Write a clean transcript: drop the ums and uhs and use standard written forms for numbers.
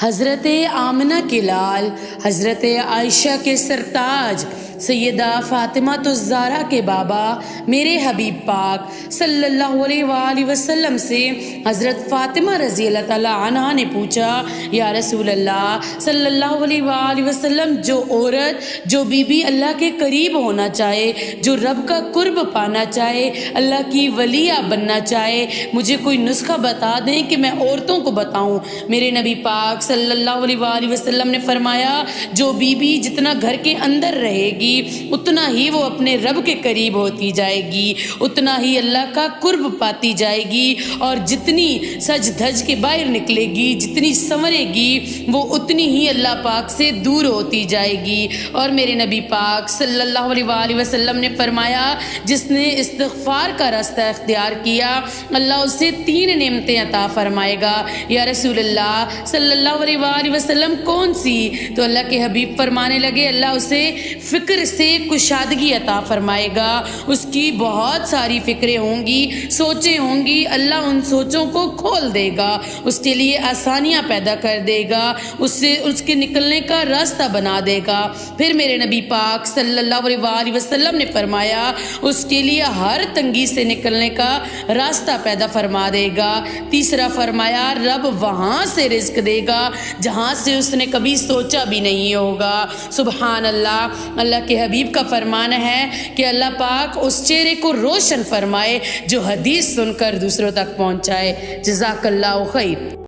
हज़रत आमना के लाल, हज़रत आयशा के सरताज, सैयदा फ़ातिमा तो ज़ारा के बाबा मेरे हबीब पाक सल्लल्लाहु अलैहि वसल्लम से हज़रत फ़ातिमा रज़ी अल्लाह ताला अन्हा ने पूछा, या रसूल अल्लाह सल्लल्लाहु अलैहि वसल्लम, जो औरत, जो बीबी अल्लाह के करीब होना चाहे, जो रब का कुर्ब पाना चाहे, अल्लाह की वलिया बनना चाहे, मुझे कोई नुस्खा बता दें कि मैं औरतों को बताऊं। मेरे नबी पाक सल्लल्लाहु अलैहि वसल्लम ने फरमाया, जो बीबी जितना घर के अंदर रहेगी उतना ही वो अपने रब के करीब होती जाएगी, उतना ही अल्लाह का कुर्ब पाती जाएगी, और जितनी सज धज के बाहर निकलेगी, जितनी संवरेगी, वो उतनी ही अल्लाह पाक से दूर होती जाएगी। और मेरे नबी पाक सल्लल्लाहु अलैहि वसल्लम ने फरमाया, जिसने इस्तिग़फ़ार का रास्ता इख्तियार किया, अल्लाह उसे 3 नेमतें अता फरमाएगा। या रसूल अल्लाह सल्लल्लाहु अलैहि वसल्लम कौन सी? तो अल्लाह के हबीब फरमाने लगे, अल्लाह उसे फ़िक्र से कुशादगी अता फरमाएगा। उसकी बहुत सारी फ़िक्रें होंगी, सोचें होंगी, अल्लाह उन सोचों को खोल देगा, उसके लिए आसानियाँ पैदा कर देगा, उससे उसके निकलने का रास्ता बना देगा। फिर मेरे नबी पाक सल्लल्लाहु अलैहि वसल्लम ने फरमाया, उसके लिए हर तंगी से निकलने का रास्ता पैदा फरमा देगा। तीसरा फरमाया, रब वहाँ से रिज़्क देगा जहाँ से उसने कभी सोचा भी नहीं होगा। सुबहान अल्लाह। अल्लाह के हबीब का फरमान है कि अल्लाह पाक उस चेहरे को रोशन फरमाए जो हदीस सुनकर दूसरों तक पहुँचाए। जज़ाकल्लाहु खैर।